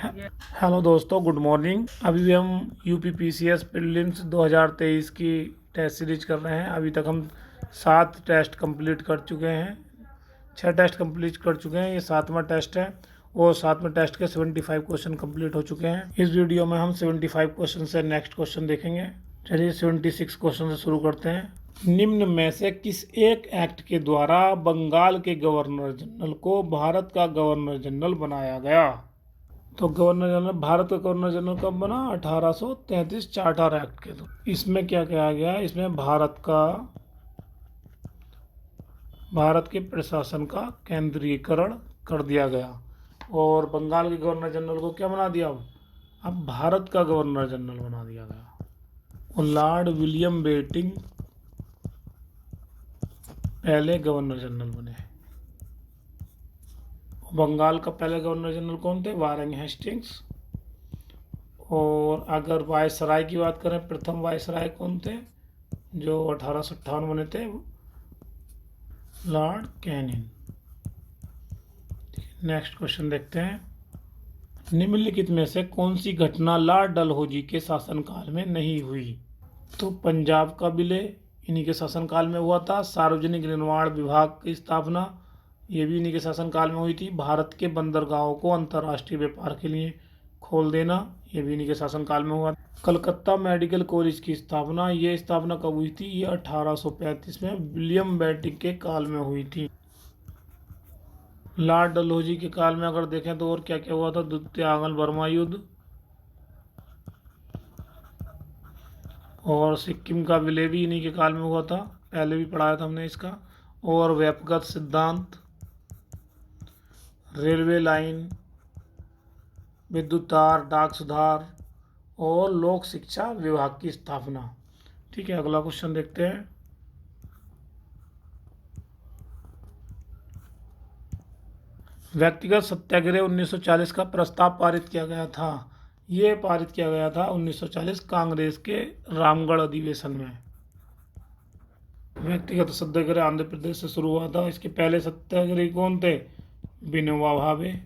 Hello दोस्तों, good morning. अभी भी हम यूपीपीसीएस प्रीलिम्स 2023 की टेस्ट सीरीज कर रहे हैं। अभी तक हम 7 टेस्ट कंप्लीट कर चुके हैं। 6 टेस्ट कंप्लीट कर चुके हैं, ये 7वां टेस्ट है और 7वें टेस्ट के 75 क्वेश्चन कंप्लीट हो चुके हैं। इस वीडियो में हम 75 क्वेश्चन से नेक्स्ट क्वेश्चन देखेंगे। चलिए 76 क्वेश्चन से शुरू करते हैं। निम्न में से किस एक एक्ट के द्वारा बंगाल के गवर्नर जनरल को भारत का गवर्नर जनरल बनाया गया? तो गवर्नर जनरल, भारत का गवर्नर जनरल कब बना? 1833 चार्टर एक्ट के तो। इसमें क्या कहा गया? इसमें भारत के प्रशासन का केंद्रीयकरण कर दिया गया और बंगाल के गवर्नर जनरल को क्या बना दिया? अब भारत का गवर्नर जनरल बना दिया गया। और लॉर्ड विलियम बेंटिंक पहले गवर्नर जनरल बने। बंगाल का पहले गवर्नर जनरल कौन थे? Warren Hastings. और अगर वायसराय की बात करें, प्रथम वायसराय कौन थे जो 1858 बने थे? Lord Canning. नेक्स्ट क्वेश्चन देखते हैं। निम्नलिखित में से कौन सी घटना लॉर्ड डलहौजी के शासनकाल में नहीं हुई? तो पंजाब का विलय इन्हीं के शासनकाल में हुआ था। सार्वजनिक निर्माण विभाग की स्थापना ये भी इन्हीं के शासनकाल में हुई थी। भारत के बंदरगाहों को अंतर्राष्ट्रीय व्यापार के लिए खोल देना ये भी इन्हीं के शासनकाल में हुआ। कलकत्ता मेडिकल कॉलेज की स्थापना, ये स्थापना कब हुई थी? ये 1835 में विलियम बेंटिंक के काल में हुई थी। लॉर्ड डलहौजी के काल में अगर देखें तो और क्या क्या हुआ था? द्वितीय आंग्ल बर्मा युद्ध और सिक्किम का विलय भी इन्हीं के काल में हुआ था, पहले भी पढ़ाया था हमने इसका। और व्यक्तिगत सिद्धांत, रेलवे लाइन, विद्युत तार, डाक सुधार और लोक शिक्षा विभाग की स्थापना। ठीक है, अगला क्वेश्चन देखते हैं। व्यक्तिगत सत्याग्रह 1940 का प्रस्ताव पारित किया गया था। ये पारित किया गया था 1940 कांग्रेस के रामगढ़ अधिवेशन में। व्यक्तिगत सत्याग्रह आंध्र प्रदेश से शुरू हुआ था। इसके पहले सत्याग्रही कौन थे? विनोबा भावे।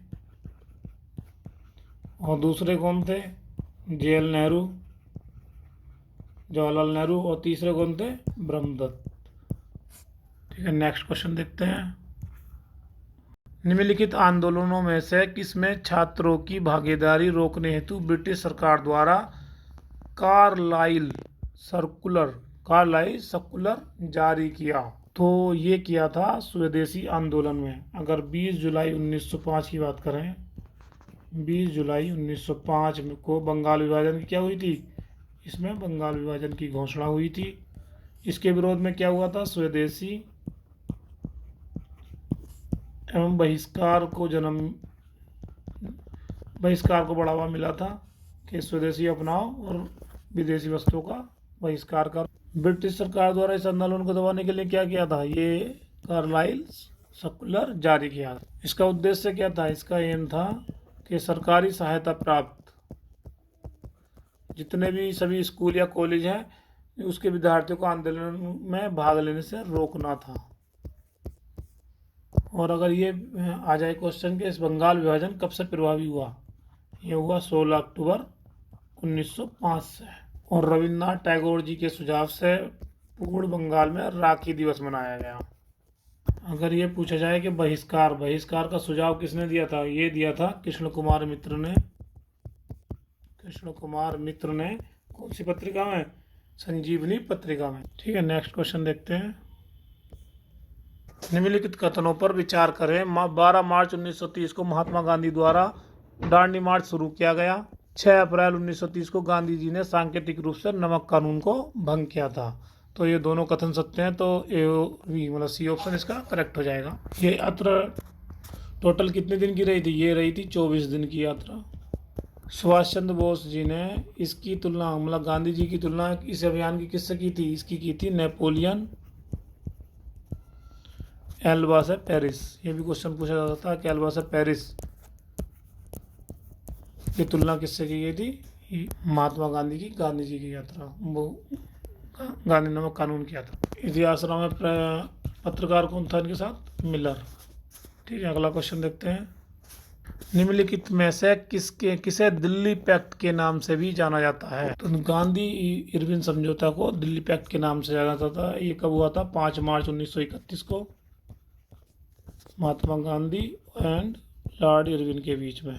और दूसरे कौन थे? जवाहरलाल नेहरू। और तीसरे कौन थे? ब्रह्मदत्त। ठीक है, नेक्स्ट क्वेश्चन देखते हैं। निम्नलिखित आंदोलनों में से किसमें छात्रों की भागीदारी रोकने हेतु ब्रिटिश सरकार द्वारा कार्लाइल सर्कुलर जारी किया? तो ये किया था स्वदेशी आंदोलन में। अगर 20 जुलाई 1905 की बात करें, 20 जुलाई 1905 को बंगाल विभाजन की क्या हुई थी? इसमें बंगाल विभाजन की घोषणा हुई थी। इसके विरोध में क्या हुआ था? स्वदेशी एवं बहिष्कार को बढ़ावा मिला था कि स्वदेशी अपनाओ और विदेशी वस्तुओं का बहिष्कार करो। ब्रिटिश सरकार द्वारा इस आंदोलन को दबाने के लिए क्या किया था? ये कार्लाइल सर्कुलर जारी किया। इसका उद्देश्य क्या था? इसका एम था कि सरकारी सहायता प्राप्त जितने भी सभी स्कूल या कॉलेज हैं उसके विद्यार्थियों को आंदोलन में भाग लेने से रोकना था। और अगर ये आ जाए क्वेश्चन के इस बंगाल विभाजन कब से प्रभावी हुआ? ये हुआ 16 अक्टूबर 1905 से। और रविन्द्रनाथ टैगोर जी के सुझाव से पूर्ण बंगाल में राखी दिवस मनाया गया। अगर ये पूछा जाए कि बहिष्कार का सुझाव किसने दिया था? ये दिया था कृष्ण कुमार मित्र ने कौन सी पत्रिका में? संजीवनी पत्रिका में। ठीक है, नेक्स्ट क्वेश्चन देखते हैं। निम्नलिखित कथनों पर विचार करें। 12 मार्च 1930 को महात्मा गांधी द्वारा दांडी मार्च शुरू किया गया। 6 अप्रैल 1930 को गांधी जी ने सांकेतिक रूप से नमक कानून को भंग किया था। तो ये दोनों कथन सत्य हैं, तो ए मतलब सी ऑप्शन इसका करेक्ट हो जाएगा। ये यात्रा टोटल कितने दिन की रही थी? ये रही थी 24 दिन की यात्रा। सुभाष चंद्र बोस जी ने इसकी तुलना, मतलब गांधी जी की तुलना इस अभियान की किससे की थी? इसकी की थी नेपोलियन एल्बा से पेरिस। ये भी क्वेश्चन पूछा जाता था कि एल्बा से पेरिस की तुलना किससे की गई थी? महात्मा गांधी जी की यात्रा, वो गांधी नामक कानून की यात्रा। इतिहास में पत्रकार कौन था इनके साथ? मिलर। ठीक है, अगला क्वेश्चन देखते हैं। निम्नलिखित में से किसे दिल्ली पैक्ट के नाम से भी जाना जाता है? तो गांधी इरविन समझौता को दिल्ली पैक्ट के नाम से जाना जाता था। ये कब हुआ था? 5 मार्च 1931 को Mahatma Gandhi and Lord Irwin के बीच में,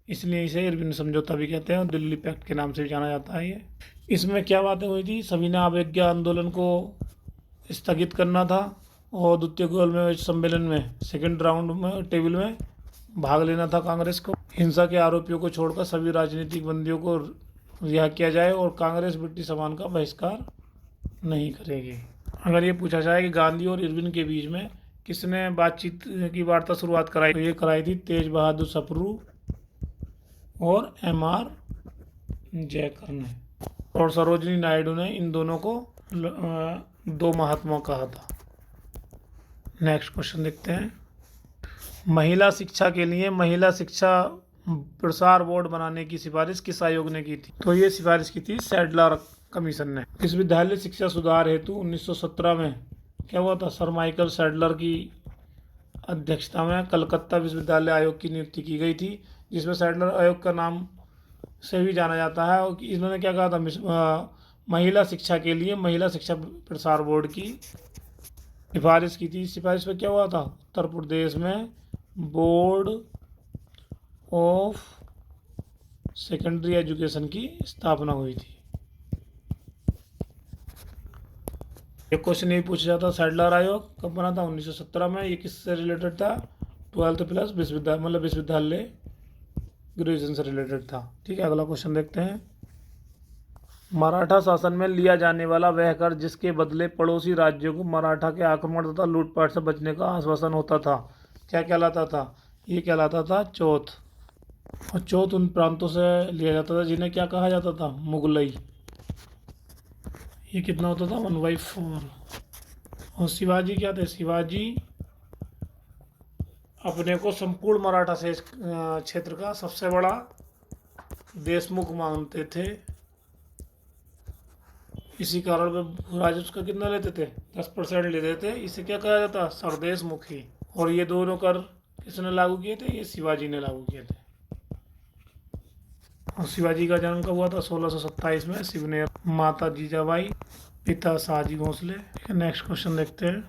इसलिए इसे इरविन समझौता भी कहते हैं और दिल्ली पैक्ट के नाम से भी जाना जाता है। ये इसमें क्या बातें हुई थी? सविनय अवज्ञा आंदोलन को स्थगित करना था और द्वितीय गोलमेज सम्मेलन में सेकंड राउंड में टेबल में भाग लेना था कांग्रेस को। हिंसा के आरोपियों को छोड़कर सभी राजनीतिक बंदियों को रिहा किया जाए और कांग्रेस ब्रिटिश सामान का बहिष्कार नहीं करेगी। अगर ये पूछा जाए कि गांधी और इरविन के बीच में किसने बातचीत की वार्ता शुरुआत कराई, तो ये कराई थी तेज बहादुर सप्रू और MR जयकर ने, और सरोजिनी नायडू ने इन दोनों को दो महात्मा कहा था। नेक्स्ट क्वेश्चन देखते हैं। महिला शिक्षा के लिए महिला शिक्षा प्रसार बोर्ड बनाने की सिफारिश किस आयोग ने की थी? तो ये सिफारिश की थी सैडलर कमीशन ने। विश्वविद्यालय शिक्षा सुधार हेतु 1917 में क्या हुआ था? सर माइकल सैडलर की अध्यक्षता में कलकत्ता विश्वविद्यालय आयोग की नियुक्ति की गई थी, जिसमें सैडलर आयोग का नाम से भी जाना जाता है। और इन्होंने क्या कहा था? महिला शिक्षा के लिए महिला शिक्षा प्रसार बोर्ड की सिफारिश की थी। सिफारिश में क्या हुआ था? उत्तर प्रदेश में बोर्ड ऑफ सेकेंडरी एजुकेशन की स्थापना हुई थी। एक क्वेश्चन ये पूछा जाता, सैडलर आयोग कब बना था? 1917 में। ये किससे रिलेटेड था? 12th प्लस विश्वविद्यालय, मतलब विश्वविद्यालय ग्रेजुएशन से रिलेटेड था। ठीक है, अगला क्वेश्चन देखते हैं। मराठा शासन में लिया जाने वाला वह कर जिसके बदले पड़ोसी राज्यों को मराठा के आक्रमण तथा लूटपाट से बचने का आश्वासन होता था, क्या कहलाता था? ये कहलाता था चौथ। और चौथ उन प्रांतों से लिया जाता था जिन्हें क्या कहा जाता था? मुगलई। ये कितना होता था? 1/4। और शिवाजी क्या थे? शिवाजी अपने को संपूर्ण मराठा से क्षेत्र का सबसे बड़ा देशमुख मानते थे। इसी कारण वे राजस्व का कितना लेते थे? 10% लेते थे। इसे क्या कहा जाता? सरदेशमुखी। और ये दोनों कर किसने लागू किए थे? ये शिवाजी ने लागू किए थे। और शिवाजी का जन्म कब हुआ था? 1627 में शिवनेर, माता जीजाबाई, पिता शाहजी भोसले। नेक्स्ट क्वेश्चन देखते हैं।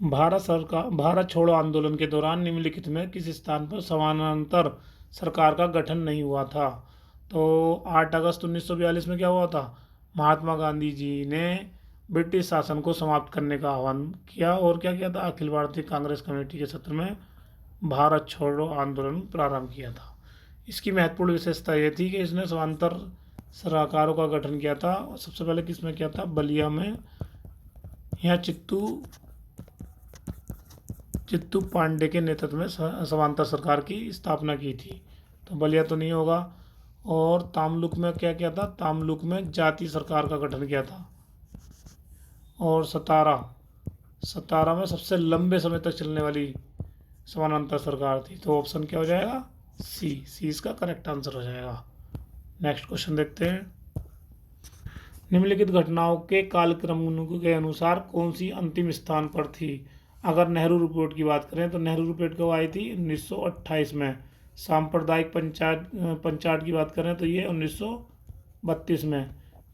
भारत छोड़ो आंदोलन के दौरान निम्नलिखित में किस स्थान पर समानांतर सरकार का गठन नहीं हुआ था? तो 8 अगस्त 1942 में क्या हुआ था? महात्मा गांधी जी ने ब्रिटिश शासन को समाप्त करने का आह्वान किया और क्या किया था? अखिल भारतीय कांग्रेस कमेटी के सत्र में भारत छोड़ो आंदोलन प्रारंभ किया था। इसकी महत्वपूर्ण विशेषता ये थी कि इसने समांतर सरकारों का गठन किया था। सबसे पहले किसमें किया था? बलिया में। यहाँ चित्तू पांडे के नेतृत्व में समांतर सरकार की स्थापना की थी, तो बलिया तो नहीं होगा। और तामलुक में क्या किया था? तामलुक में जाति सरकार का गठन किया था। और सतारा में सबसे लंबे समय तक चलने वाली समानांतर सरकार थी। तो ऑप्शन क्या हो जाएगा? सी इसका करेक्ट आंसर हो जाएगा। नेक्स्ट क्वेश्चन देखते हैं। निम्नलिखित घटनाओं के कालक्रम के अनुसार कौन सी अंतिम स्थान पर थी? अगर नेहरू रिपोर्ट की बात करें तो नेहरू रिपोर्ट कब आई थी? 1928 में। सांप्रदायिक पंचायत की बात करें तो ये 1932 में।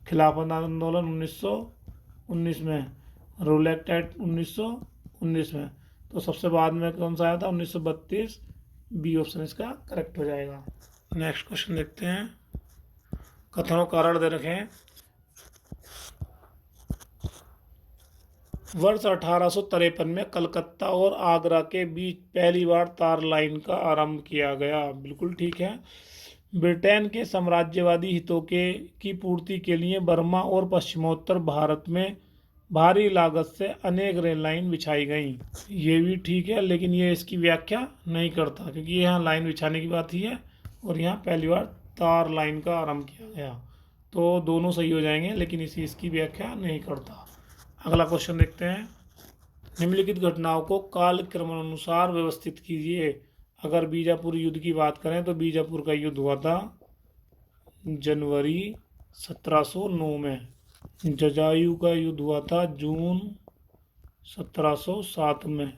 खिलाफत आंदोलन 1919 में। रूल एक्ट 1919 में। तो सबसे बाद में कौन सा आया था? 1932। बी ऑप्शन इसका करेक्ट हो जाएगा। नेक्स्ट क्वेश्चन देखते हैं। कथनों कारण दे रखे हैं। वर्ष 1853 में कलकत्ता और आगरा के बीच पहली बार तार लाइन का आरंभ किया गया। बिल्कुल ठीक है। ब्रिटेन के साम्राज्यवादी हितों की पूर्ति के लिए बर्मा और पश्चिमोत्तर भारत में भारी लागत से अनेक रेल लाइन बिछाई गई। ये भी ठीक है, लेकिन ये इसकी व्याख्या नहीं करता, क्योंकि यहाँ लाइन बिछाने की बात ही है और यहाँ पहली बार तार लाइन का आरंभ किया गया। तो दोनों सही हो जाएंगे, लेकिन इसकी व्याख्या नहीं करता। अगला क्वेश्चन देखते हैं। निम्नलिखित घटनाओं को काल क्रमानुसार व्यवस्थित कीजिए। अगर बीजापुर युद्ध की बात करें तो बीजापुर का युद्ध हुआ था जनवरी 1709 में। जजायु का युद्ध हुआ था जून 1707 में।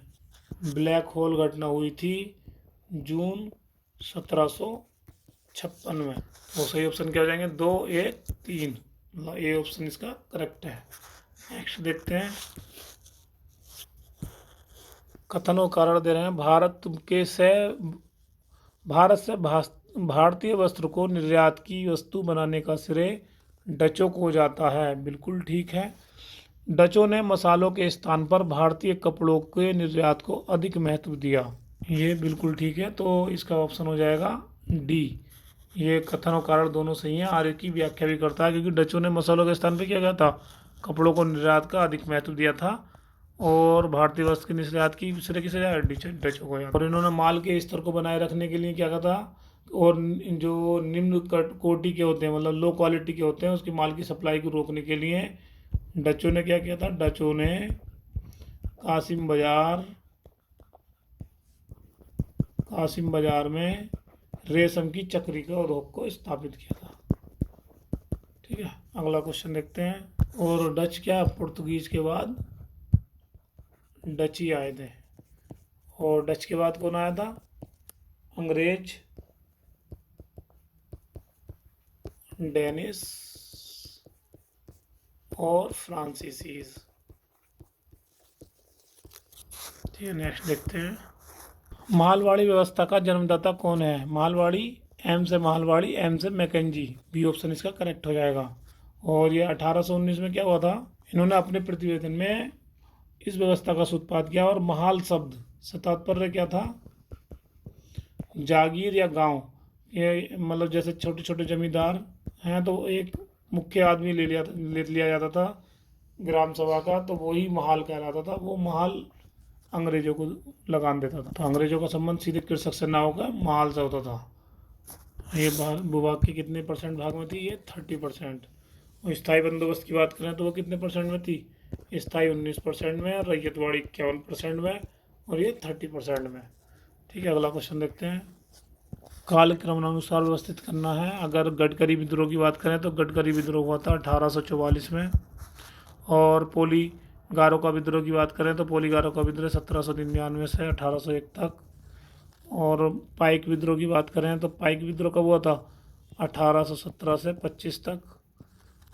ब्लैक होल घटना हुई थी जून 1756 में। तो सही ऑप्शन क्या हो जाएंगे? 2, 1, 3, मतलब ए ऑप्शन इसका करेक्ट है। नेक्स्ट देखते हैं, कथन और कारण दे रहे हैं। भारत से भारतीय वस्त्र को निर्यात की वस्तु बनाने का श्रेय डचों को जाता है। बिल्कुल ठीक है। डचों ने मसालों के स्थान पर भारतीय कपड़ों के निर्यात को अधिक महत्व दिया। ये बिल्कुल ठीक है। तो इसका ऑप्शन हो जाएगा डी। ये कथन और कारण दोनों सही हैं। आर्य की व्याख्या भी करता है, क्योंकि डचों ने मसालों के स्थान पर क्या किया था? कपड़ों को निर्यात का अधिक महत्व दिया था। और भारतीय वस्त्र की निर्यात की श्रेय किसे जाए? डचों को। और इन्होंने माल के स्तर को बनाए रखने के लिए क्या कहा था? और जो निम्न कोटि के होते हैं, मतलब लो क्वालिटी के होते हैं, उसकी माल की सप्लाई को रोकने के लिए डचों ने क्या किया था? डचों ने कासिम बाजार में रेशम की चक्री के उद्योग को स्थापित किया था। ठीक है, अगला क्वेश्चन देखते हैं। और डच क्या? पुर्तगीज के बाद डची आए थे। और डच के बाद कौन आया था? अंग्रेज, डेनिस और फ्रांसीसीज। ठीक है, नेक्स्ट देखते हैं। मालवाड़ी व्यवस्था का जन्मदाता कौन है? मालवाड़ी, एम से मैकेंजी। बी ऑप्शन इसका करेक्ट हो जाएगा। और ये 1819 में क्या हुआ था? इन्होंने अपने प्रतिवेदन में इस व्यवस्था का सूत्रपात किया। और महाल शब्द से तात्पर्य क्या था? जागीर या गांव। ये मतलब जैसे छोटे छोटे जमींदार हैं तो एक मुख्य आदमी ले लिया जाता था ग्राम सभा का, तो वही महाल कहलाता था। वो महाल अंग्रेजों को लगान देता था। तो अंग्रेजों का संबंध सीधे कृषक से ना होकर महाल से होता था। ये भूभाग के कितने परसेंट भाग में थी? ये 30%। और स्थायी बंदोबस्त की बात करें तो वो कितने परसेंट में थी? स्थायी 19% में, रैयतवाड़ी 51% में, और ये 30% में। ठीक है, अगला क्वेश्चन देखते हैं। कालक्रमानुसार व्यवस्थित करना है। अगर गडकरी विद्रोह की बात करें तो गडकरी विद्रोह हुआ था 1844 में। और पोली गारो का विद्रोह की बात करें तो पोली गारो का विद्रोह 1799 से 1801 तक। और पाइक विद्रोह की बात करें तो पाइक विद्रोह कब हुआ था? 1817 से 25 तक।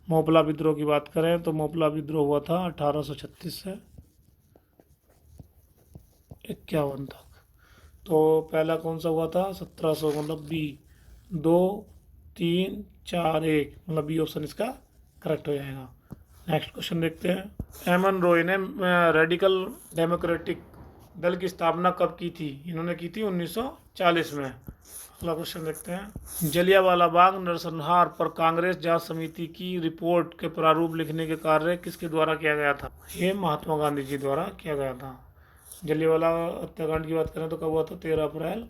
मोपला विद्रोह की बात करें तो मोपला विद्रोह हुआ था 1836 से 51 तक। तो पहला कौन सा हुआ था? 1700, मतलब बी। 2, 3, 4, 1, मतलब बी ऑप्शन इसका करेक्ट हो जाएगा। नेक्स्ट क्वेश्चन देखते हैं। एम एन रॉय ने रेडिकल डेमोक्रेटिक दल की स्थापना कब की थी? इन्होंने की थी 1940 में। अगला क्वेश्चन देखते हैं। जलियांवाला बाग नरसंहार पर कांग्रेस जांच समिति की रिपोर्ट के प्रारूप लिखने के कार्य किसके द्वारा किया गया था? ये महात्मा गांधी जी द्वारा किया गया था। जलियांवाला हत्याकांड की बात करें तो कब हुआ था? 13 अप्रैल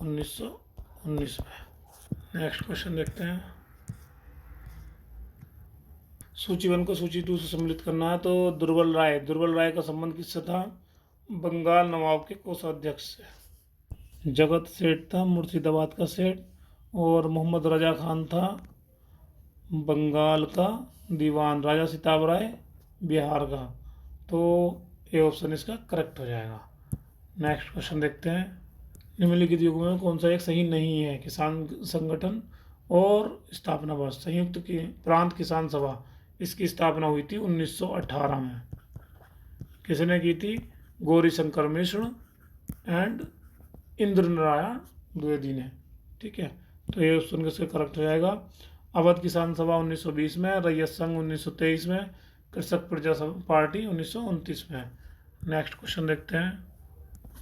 1919 में। नेक्स्ट क्वेश्चन देखते हैं। सूची 1 को सूची 2 से सम्मिलित करना है। तो दुर्बल राय का संबंध किससे था? बंगाल नवाब के कोषाध्यक्ष से। जगत सेठ था मुर्शिदाबाद का सेठ। और मोहम्मद रजा खान था बंगाल का दीवान। राजा सिताब राय बिहार का। तो ये ऑप्शन इसका करेक्ट हो जाएगा। नेक्स्ट क्वेश्चन देखते हैं। निम्नलिखित युगों में कौन सा एक सही नहीं है? किसान संगठन और स्थापना वर्ष। संयुक्त की प्रांत किसान सभा, इसकी स्थापना हुई थी 1918 में। किसने की थी? गौरी शंकर मिश्र एंड इंद्र नारायण द्विवेदी ने। ठीक है, तो ये ऑप्शन किसका करेक्ट हो जाएगा? अवध किसान सभा 1920 में, रैयत संघ 1923 में, कृषक प्रजा पार्टी 1929 में। नेक्स्ट क्वेश्चन देखते हैं।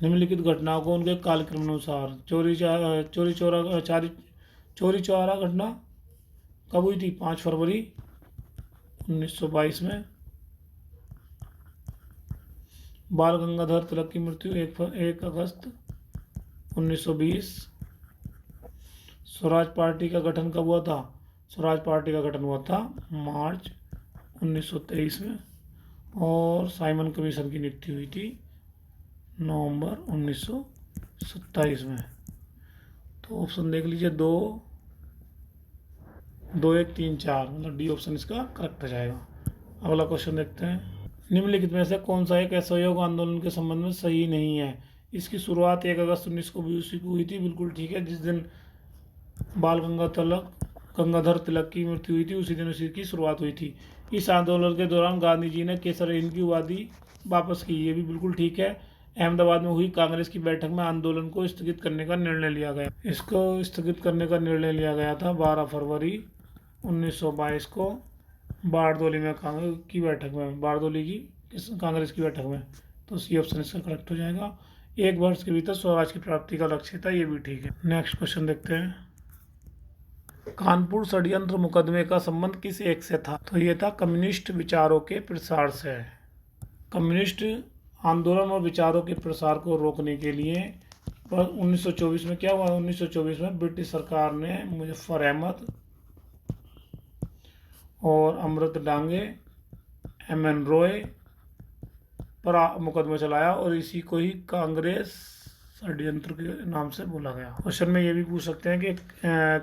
निम्नलिखित घटनाओं को उनके कालक्रम अनुसार। चोरी चौरा घटना कब हुई थी? 5 फरवरी 1922 में। बाल गंगाधर तिलक की मृत्यु 1 अगस्त 1920। स्वराज पार्टी का गठन कब हुआ था? स्वराज पार्टी का गठन हुआ था मार्च 1923 में। और साइमन कमीशन की नियुक्ति हुई थी नवंबर 1927 में। तो ऑप्शन देख लीजिए 2, 1, 3, 4, मतलब डी ऑप्शन इसका करेक्ट हो जाएगा। अगला क्वेश्चन देखते हैं। निम्नलिखित में से कौन सा एक असहयोग आंदोलन के संबंध में सही नहीं है? इसकी शुरुआत 1 अगस्त 1920 को हुई थी, बिल्कुल ठीक है। जिस दिन बाल गंगाधर तिलक की मृत्यु हुई थी उसी दिन उसकी शुरुआत हुई थी। इस आंदोलन के दौरान गांधी जी ने केसर हिंद की उपाधि वापस की, ये भी बिल्कुल ठीक है। अहमदाबाद में हुई कांग्रेस की बैठक में आंदोलन को स्थगित करने का निर्णय लिया गया। इसको स्थगित करने का निर्णय लिया गया था 12 फरवरी 1922 को बारदोली में कांग्रेस की बैठक में, बारदोली की कांग्रेस की बैठक में। तो सी ऑप्शन इसका करेक्ट हो जाएगा। 1 वर्ष के भीतर स्वराज की प्राप्ति का लक्ष्य था, ये भी ठीक है। नेक्स्ट क्वेश्चन देखते हैं। कानपुर षड्यंत्र मुकदमे का संबंध किस एक से था? तो ये था कम्युनिस्ट विचारों के प्रसार से। कम्युनिस्ट आंदोलन और विचारों के प्रसार को रोकने के लिए 1924 में क्या हुआ? 1924 में ब्रिटिश सरकार ने मुजफ्फर अहमद और अमृत डांगे, एम.एन. रॉय पर मुकदमा चलाया और इसी को ही कांग्रेस षड्यंत्र के नाम से बोला गया। क्वेश्चन में ये भी पूछ सकते हैं कि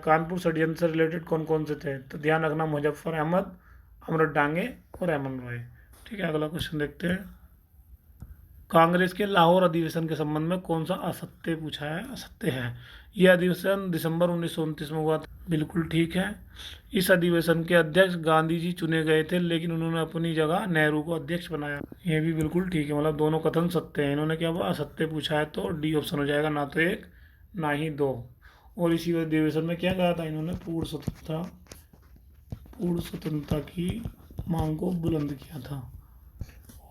कानपुर षड्यंत्र से रिलेटेड कौन कौन से थे? तो ध्यान रखना, मुजफ्फर अहमद, अमृत डांगे और एम.एन. रॉय। ठीक है, अगला क्वेश्चन देखते हैं। कांग्रेस के लाहौर अधिवेशन के संबंध में कौन सा असत्य पूछा है? असत्य है। यह अधिवेशन दिसंबर 1929 में हुआ था, बिल्कुल ठीक है। इस अधिवेशन के अध्यक्ष गांधी जी चुने गए थे, लेकिन उन्होंने अपनी जगह नेहरू को अध्यक्ष बनाया, यह भी बिल्कुल ठीक है। मतलब दोनों कथन सत्य हैं। इन्होंने क्या असत्य पूछा है तो डी ऑप्शन हो जाएगा, ना तो 1 ना ही 2। और इसी अधिवेशन में क्या कहा था इन्होंने? पूर्ण स्वतंत्रता की मांग को बुलंद किया था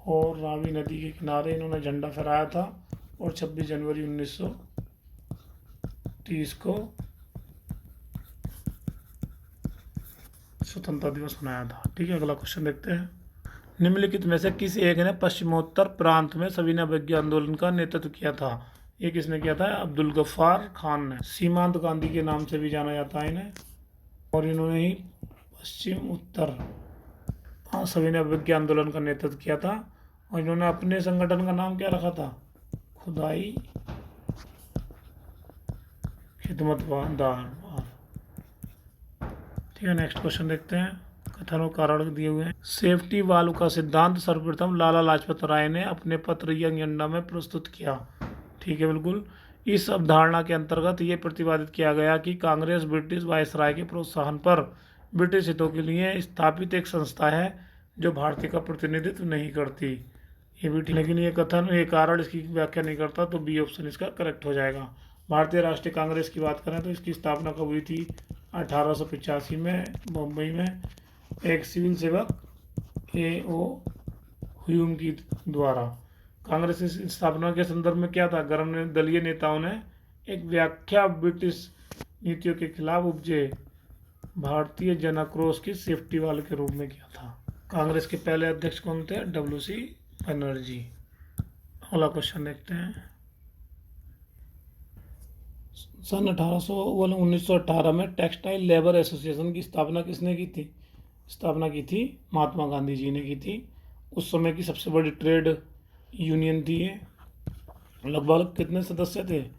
और रावी नदी के किनारे इन्होंने झंडा फहराया था और 26 जनवरी 1930 को स्वतंत्रता दिवस मनाया था। ठीक है, अगला क्वेश्चन देखते हैं। निम्नलिखित में से किस एक ने पश्चिमोत्तर प्रांत में सविनय अवज्ञा आंदोलन का नेतृत्व किया था? ये किसने किया था? अब्दुल गफ्फार खान ने। सीमांत गांधी के नाम से भी जाना जाता है इन्हें, और इन्होंने ही पश्चिम उत्तर सविनय अवज्ञा आंदोलन का नेतृत्व किया था। और इन्होंने अपने संगठन का नाम क्या रखा था? खुदाई खिदमतगार। ठीक है, नेक्स्ट क्वेश्चन देखते हैं। कथन और कारण दिए हुए हैं। सेफ्टी वाल्व का सिद्धांत सर्वप्रथम लाला लाजपत राय ने अपने पत्र यंग इंडिया में प्रस्तुत किया। ठीक है, बिल्कुल। इस अवधारणा के अंतर्गत ये प्रतिपादित किया गया कि कांग्रेस ब्रिटिश वायसराय के प्रोत्साहन पर ब्रिटिश हितों के लिए स्थापित एक संस्था है जो भारतीय का प्रतिनिधित्व नहीं करती। ये भी ठीक, लेकिन ये कथन, ये कारण इसकी व्याख्या नहीं करता, तो बी ऑप्शन इसका करेक्ट हो जाएगा। भारतीय राष्ट्रीय कांग्रेस की बात करें तो इसकी स्थापना कब हुई थी? 1885 में बम्बई में एक सिविल सेवक A.O. ह्यूम की द्वारा। कांग्रेस की स्थापना के संदर्भ में क्या था? दलीय नेताओं ने एक व्याख्या ब्रिटिश नीतियों के खिलाफ उपजे भारतीय जनाक्रोश की सेफ्टी वाल के रूप में किया था। कांग्रेस के पहले अध्यक्ष कौन थे? W.C. बनर्जी। अगला क्वेश्चन देखते हैं। सन 1918 में टेक्सटाइल लेबर एसोसिएशन की स्थापना किसने की थी? महात्मा गांधी जी ने की थी। उस समय की सबसे बड़ी ट्रेड यूनियन थी ये। लगभग कितने सदस्य थे?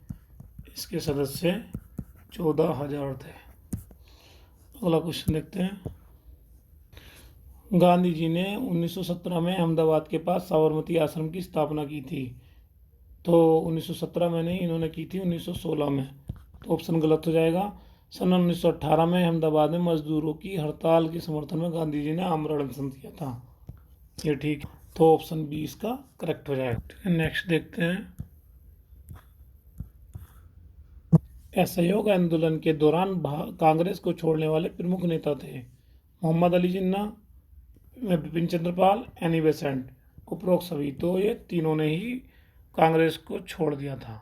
इसके सदस्य 14,000 थे। अगला क्वेश्चन देखते हैं। गांधी जी ने 1917 में अहमदाबाद के पास साबरमती आश्रम की स्थापना की थी। तो 1917 में नहीं, इन्होंने की थी 1916 में, तो ऑप्शन गलत हो जाएगा। सन 1918 में अहमदाबाद में मजदूरों की हड़ताल के समर्थन में गांधी जी ने आमरण अनशन किया था। ये ठीक, तो ऑप्शन बी इसका करेक्ट हो जाएगा। ठीक है, नेक्स्ट देखते हैं। असहयोग आंदोलन के दौरान कांग्रेस को छोड़ने वाले प्रमुख नेता थे मोहम्मद अली जिन्ना, बिपिन चंद्रपाल, एनी बेसेंट। उपरोक्त सभी, तो ये तीनों ने ही कांग्रेस को छोड़ दिया था।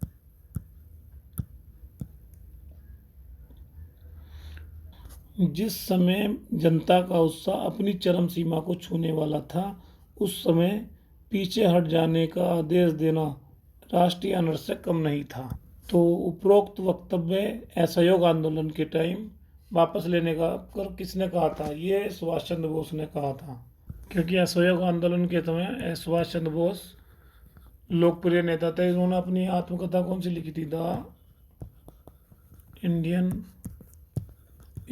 जिस समय जनता का उत्साह अपनी चरम सीमा को छूने वाला था, उस समय पीछे हट जाने का आदेश देना राष्ट्रीय आदर्श से कम नहीं था। तो उपरोक्त वक्तव्य असहयोग आंदोलन के टाइम वापस लेने का किसने कहा था? ये सुभाष चंद्र बोस ने कहा था, क्योंकि असहयोग आंदोलन के समय सुभाष चंद्र बोस लोकप्रिय नेता थे। इन्होंने अपनी आत्मकथा कौन सी लिखी थी? The Indian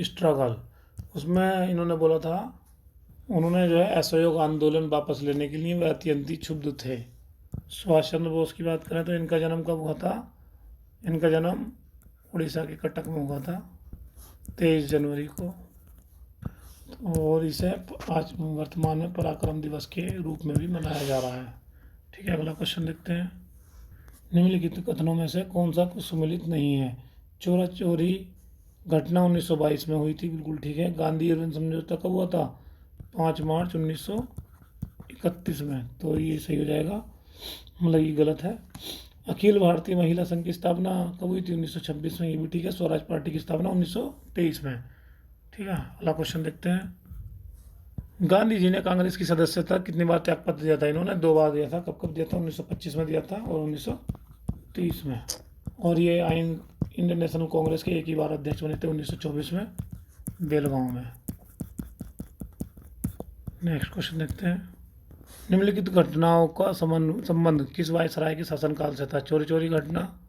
struggle. उसमें इन्होंने बोला था उन्होंने जो है असहयोग आंदोलन वापस लेने के लिए वे अत्यंत क्षुब्ध थे। सुभाष चंद्र बोस की बात करें तो इनका जन्म कब हुआ था? इनका जन्म उड़ीसा के कटक में हुआ था 23 जनवरी को, और इसे आज वर्तमान में पराक्रम दिवस के रूप में भी मनाया जा रहा है। ठीक है, अगला क्वेश्चन देखते हैं। निम्नलिखित कथनों में से कौन सा सुमेलित नहीं है? चोरा चोरी घटना 1922 में हुई थी, बिल्कुल ठीक है। गांधी इरविन समझौता कब हुआ था? 5 मार्च 1931 में, तो ये सही हो जाएगा, मतलब ये गलत है। अखिल भारतीय महिला संघ की स्थापना कब हुई थी? 1926 में, ये भी ठीक है। स्वराज पार्टी की स्थापना 1923 में। ठीक है, अगला क्वेश्चन देखते हैं। गांधी जी ने कांग्रेस की सदस्यता कितनी बार त्यागपत्र दिया था? इन्होंने 2 बार दिया था। कब कब दिया था? 1925 में दिया था और 1930 में। और ये इंडियन नेशनल कांग्रेस के एक ही बार अध्यक्ष बने थे 1924 में, बेलगांव में। नेक्स्ट क्वेश्चन देखते हैं। निम्नलिखित घटनाओं का संबंध किस वायसराय के शासनकाल से था? चोरी चोरी घटना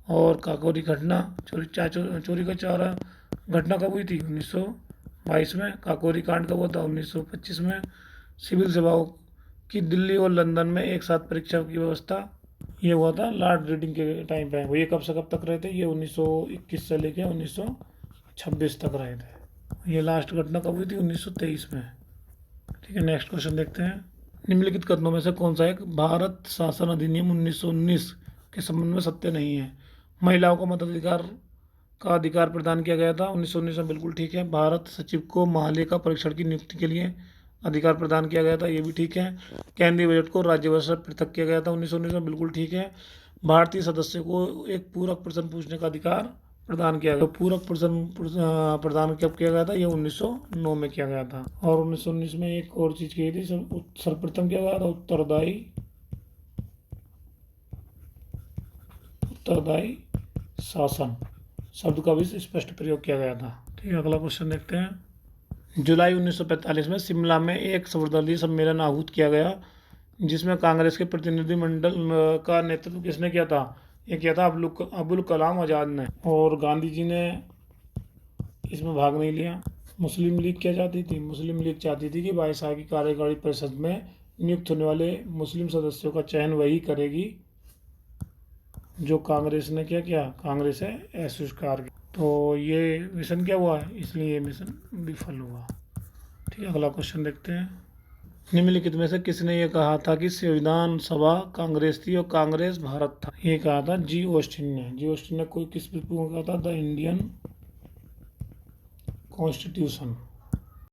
और काकोरी घटना। चोरी का चारा घटना कब हुई थी? 1922 में। काकोरी कांड कब हुआ था? 1925 में। सिविल सेवाओं की दिल्ली और लंदन में एक साथ परीक्षा की व्यवस्था, ये हुआ था लॉर्ड रीडिंग के टाइम पे। वो ये कब से कब तक रहे थे? ये 1921 से लेके 1926 तक रहे थे। ये लास्ट घटना कब हुई थी? 1923 में। ठीक है, नेक्स्ट क्वेश्चन देखते हैं। निम्नलिखित कथनों में से कौन सा एक भारत शासन अधिनियम 1919 के संबंध में सत्य नहीं है? महिलाओं को मताधिकार का अधिकार प्रदान किया गया था 1919 में, बिल्कुल ठीक है। भारत सचिव को महालेखा परीक्षण की नियुक्ति के लिए अधिकार प्रदान किया गया था, ये भी ठीक है। केंद्रीय बजट को राज्य बजट से पृथक किया गया था 1919 में, बिल्कुल ठीक है। भारतीय सदस्य को एक पूरक प्रश्न पूछने का अधिकार प्रदान किया गया। तो पूरक प्रश्न प्रदान कब किया गया था? ये 1909 में किया गया था। और 1919 में एक और चीज़ की थी, सर्वप्रथम किया गया था उत्तरदायी शासन शब्द का भी स्पष्ट प्रयोग किया गया था। ठीक है, अगला क्वेश्चन देखते हैं। जुलाई 1945 में शिमला में एक सर्वदलीय सम्मेलन आहूत किया गया, जिसमें कांग्रेस के प्रतिनिधिमंडल का नेतृत्व किसने किया था? ये किया था अबुल कलाम आज़ाद ने, और गांधी जी ने इसमें भाग नहीं लिया। मुस्लिम लीग क्या चाहती थी? मुस्लिम लीग चाहती थी कि वायसराय की कार्यकारी परिषद में नियुक्त होने वाले मुस्लिम सदस्यों का चयन वही करेगी जो कांग्रेस ने क्या किया, कांग्रेस है अस्वीकार किया। तो ये मिशन क्या हुआ, इसलिए ये मिशन विफल हुआ। ठीक है, अगला क्वेश्चन देखते हैं। निम्नलिखित में से किसने ये कहा था कि संविधान सभा कांग्रेस थी और कांग्रेस भारत था? ये कहा था जी ऑस्टिन ने। जी ऑस्टिन ने कोई किस पुस्तक में कहा था? The Indian constitution.